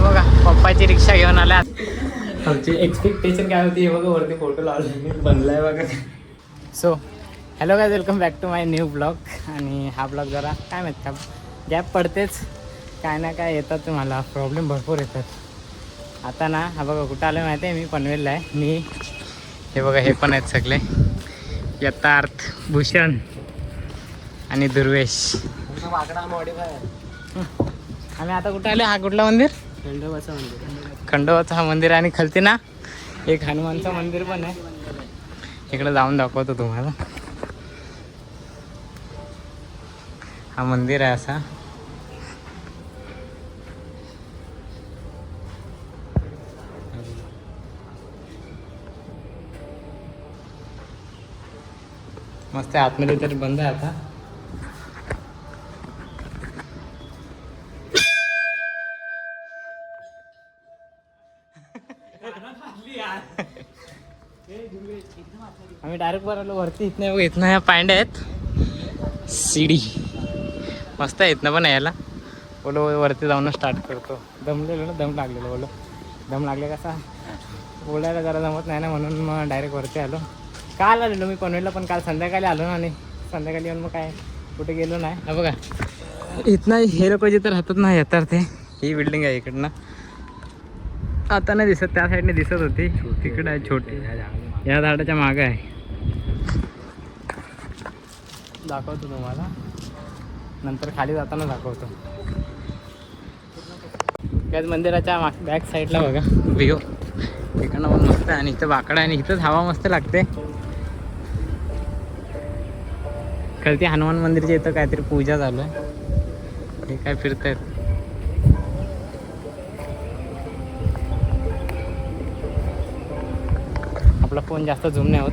बघा पप्पाची रिक्षा घेऊन आल्या. आमची एक्सपेक्टेशन काय होती हे बघा, वरती फोटो लावले बनलाय बघा. So hello guys, welcome back to my new blog. आणि हा ब्लॉग जरा काय माहीत का गॅप पडतेच, काय ना काय येतात तुम्हाला प्रॉब्लेम भरपूर येतात. आता ना हा बघा कुठं आलं माहिती आहे, मी पनवेलला आहे. मी हे बघा हे पण आहेत सगळे, यथार्थ, भूषण आणि दुर्वेश. आम्ही आता कुठं आलो, हा कुठला मंदिर? खंडोबाचं मंदिर. खंडोबाचं हा मंदिर आणि खालती ना एक हनुमानचं मंदिर पण आहे. इकडे जाऊन दाखवतो तुम्हाला. हा मंदिर आहे असा. मस्त आहे, आतमध्ये तरी बंद आहे आता. आम्ही डायरेक्ट वर आलो वरती. इथनं ह्या पांड्या आहेत, सीडी मस्त आहे. इथनं पण यायला बोलो वरती जाऊन स्टार्ट करतो. दमलेलो ना, दम लागलेलो. बोलो दम लागले कसा बोलायला जरा जमत नाही ना, म्हणून मग डायरेक्ट वरती आलो. काल आलेलो मी पनवेलला, पण काल संध्याकाळी आलो ना, आणि संध्याकाळी येऊन मग काय कुठे गेलो नाही. हा बघा इथनं हे लोक जिथं राहतात ना येतात ते, ही बिल्डिंग आहे इकडनं. आता नाही दिसत, त्या साईडने दिसत होती. तिकडे आहे छोटी, या झाडाच्या मागं आहे. दाखवतो तुम्हाला नंतर, खाली जाताना दाखवतो. त्याच मंदिराच्या बॅक साईडला बघा व्ह्यू, इकडनं पण मस्त आहे. आणि इथं वाकडा आहे आणि इथंच हवा मस्त लागते. खालती हनुमान मंदिरच्या इथं काहीतरी पूजा चालू आहे. हे काय फिरतायत. आपला फोन जास्त झूम नाही होत,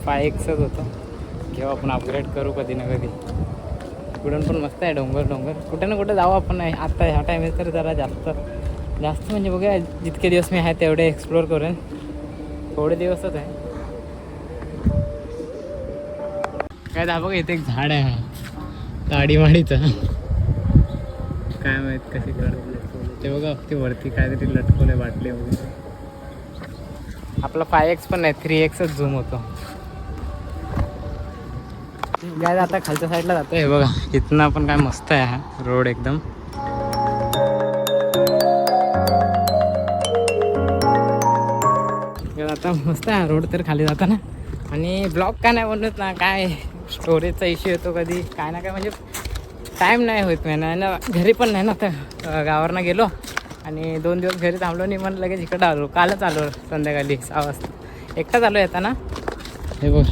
5x होतं. घेऊ आपण, अपग्रेड करू कधी ना कधी. कुठून पण मस्त आहे, डोंगर कुठे ना कुठे जाऊ आपण. आता ह्या टायमात तर जरा जास्त म्हणजे बघा, जितके दिवस मी आहे तेवढे एक्सप्लोअर करेन. थोडे दिवसच आहे काय. दा बघा इथे एक झाड आहे, ताडीमाडीचं. काय माहित कशी करते ते बघा. ते वरती काहीतरी लटकवलंय बाटली वगैरे. आपला 5x पण नाही, 3xच झूम होतो. काय आता खालच्या साईडला जातो. हे बघा इथनं पण काय मस्त आहे हा रोड एकदम. आता मस्त आहे रोड तर खाली जाताना. आणि ब्लॉग काय नाही बनवत ना, काय स्टोरेजचा इश्यू येतो कधी, काय ना काय म्हणजे टाईम नाही होत ना. घरी पण नाही ना, तर गावावरनं गेलो आणि 2 दिवस घरी थांबलो नाही, म्हणून लगेच इकडं आलो. कालच आलो संध्याकाळी 6 वाजता. एकटाच आलो येताना. हे बघ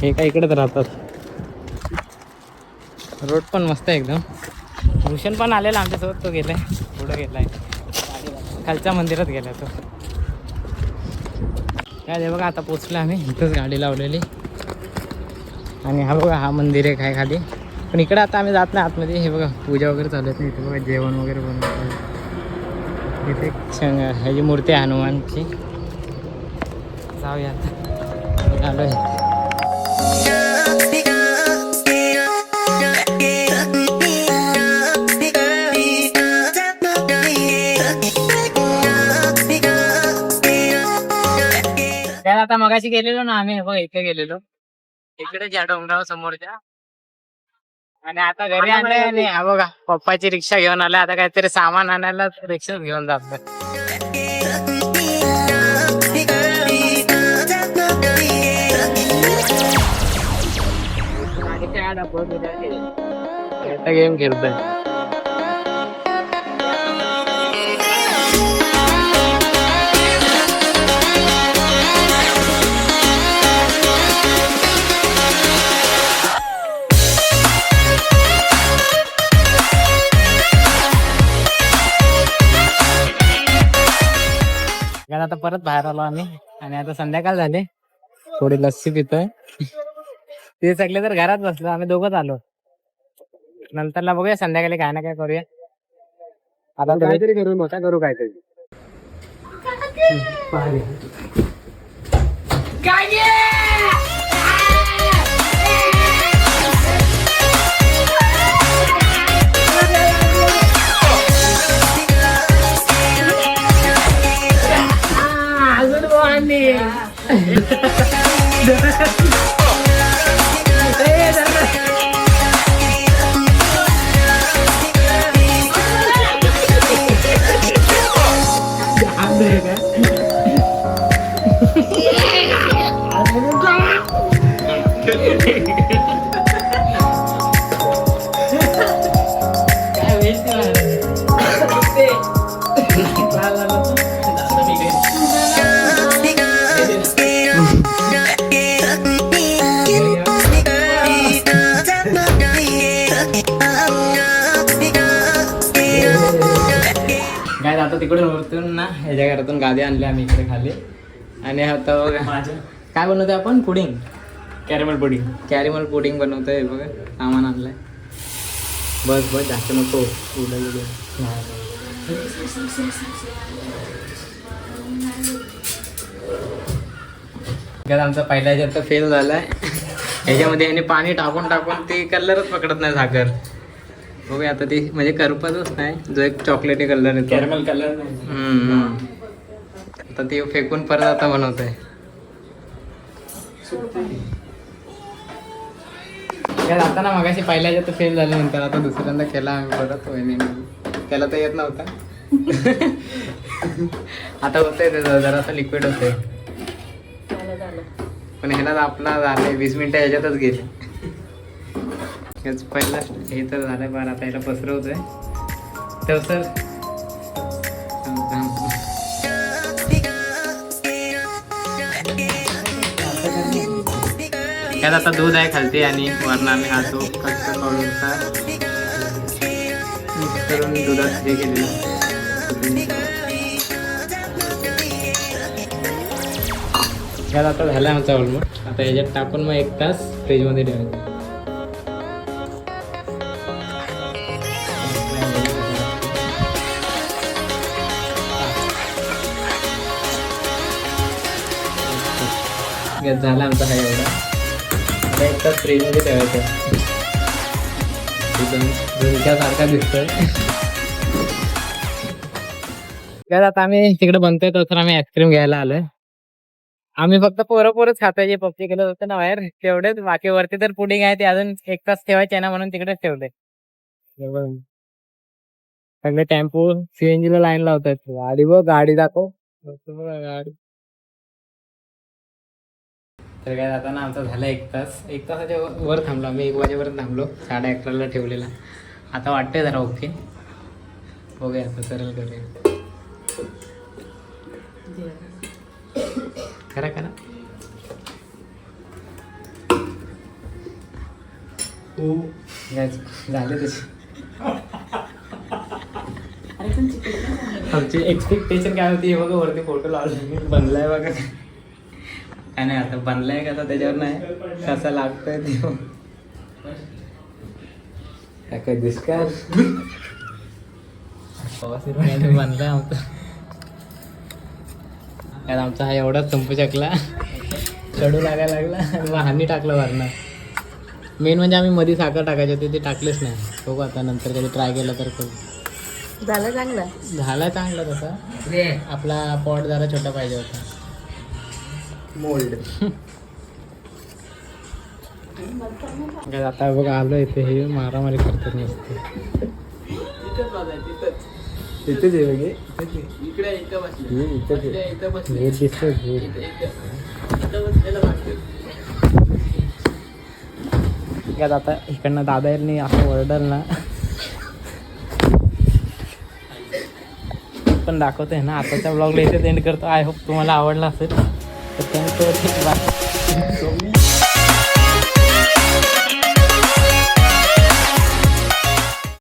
हे काय इकडेच राहतात. रोड पण मस्त आहे एकदम. भूषण पण आलेला आमच्यासोबत, तो गेलाय पुढं गेलाय, खालच्या मंदिरात गेला तो. काय बघा आता पोचलो आम्ही, इथंच गाडी लावलेली. आणि हा बघा हा मंदिर आहे काय खाली, पण इकडे आता आम्ही जात नाही आतमध्ये. हे बघा पूजा वगैरे चालत नाही. इथे बघा जेवण वगैरे बनवतात. इथे एक ह्याची मूर्ती आहे हनुमानची. जाऊया आता, आलो आहे. आता मगाशी गेलेलो ना आम्ही, बघ इथे गेलेलो, इकडे ज्या डोंगरावर समोरच्या. आणि आता घरी आणलंय. आणि हा बघा पप्पाची रिक्षा घेऊन आलाय. आता काहीतरी सामान आणायला रिक्षा घेऊन जातोय. गेम खेळतोय. आता परत बाहेर आलो आम्ही. आणि आता संध्याकाळ झाले, थोडी लस्सी पितोय. ते सगळे तर घरात बसलो, आम्ही दोघंच आलो. नंतरला बघूया संध्याकाळी काय ना काय करूया. आता काहीतरी करू, मोठा करू काहीतरी. आता तिकडून वरतून ना ह्याच्या घरातून गादी आणली आम्ही इकडे खाली. आणि आता बघा काय बनवतोय आपण, पुडिंग, कॅरेमल पुडिंग बनवतोय बघा. सामान आणलंय. बस जास्त नको उडलं. आमचा पहिला ह्याच्यात तर फेल झालाय. ह्याच्यामध्ये ह्याने पाणी टाकून टाकून ते कलरच पकडत नाही साखर. बघूया आता ती म्हणजे करपतच नाही. जो एक चॉकलेटी कलर आहे, कॅरमल कलर. आता ती फेकून परत आता बनवतोय. आता ना मगाशी पहिल्या ह्याच्यात फेल झाल्यानंतर आता दुसऱ्यांदा केला आम्ही परत. त्याला तर येत नव्हता. आता होतंय ते जरा लिक्विड होतंय. पण ह्याला आपला झालंय 20 मिनिटं ह्याच्यातच गेले. पहिला हे तर झालंय बार. आता ह्याला पसरवतोय तर सर त्यात आता दूध आहे खालती आणि वरण आम्ही हा तो कच्चा पावडरचा मिक्स करून दुधात हे केलेलं. ह्यात आता झालं आमचा ऑलमोस्ट. आता ह्याच्यात टाकून मग 1 तास फ्रीजमध्ये ठेवायचं. झाला आमचा हा एवढा. आता 1 तास फ्रीजमध्ये ठेवायचं. सारखा दिसतोय. आता आम्ही तिकडे बनतोय तर आम्ही आईस्क्रीम घ्यायला आलोय. आम्ही फक्त पोरंच खातोय. जे पप्पी केलं होतं ना बाहेर तेवढेच. बाकी वरती तर पुडिंग आहे ते अजून 1 तास ठेवायचे आहे ना, म्हणून तिकडेच ठेवले. सगळे टेम्पो CNG ला लाईन लावतात. गाडी बघ, गाडी दाखव गाडी. तर काय आता ना आमचा झाला 1 तास. 1 तासाच्या वर थांबलो आम्ही. 1 वाजेपर्यंत थांबलो. 11:30ला ठेवलेला. आता वाटतंय जरा ओके. बघूया आता सरळ करूया. करा झाले तसे. आमची एक्सपेक्टेशन काय होती बघा. वरती फोटो लावले बनलाय बघा. काय नाही आता बनलाय का त्याच्यावर नाही कसा लागतोय ते काय दिसकार बनलाय आमचा हा एवढाच संपू शकला. चढू लागायला लागला आणि हानी टाकलं वरनं. मेन म्हणजे आम्ही मध्ये साखर टाकायची होती, ते टाकलेच नाही. बघू आता नंतर कधी ट्राय केलं तर करू. झाला चांगला तसा. आपला पॉट जरा छोटा पाहिजे होता. मोल्ड. आता बघा आलो इथे. हे मारामारी करतात नुसते. तिथेच आहे बघे. आता इकडनं दादानी असं ओरडल ना पण दाखवतोय ना. आताच्या ब्लॉगला इथेच एंड करतो. आय होप तुम्हाला आवडला असेल तर थँक्यू.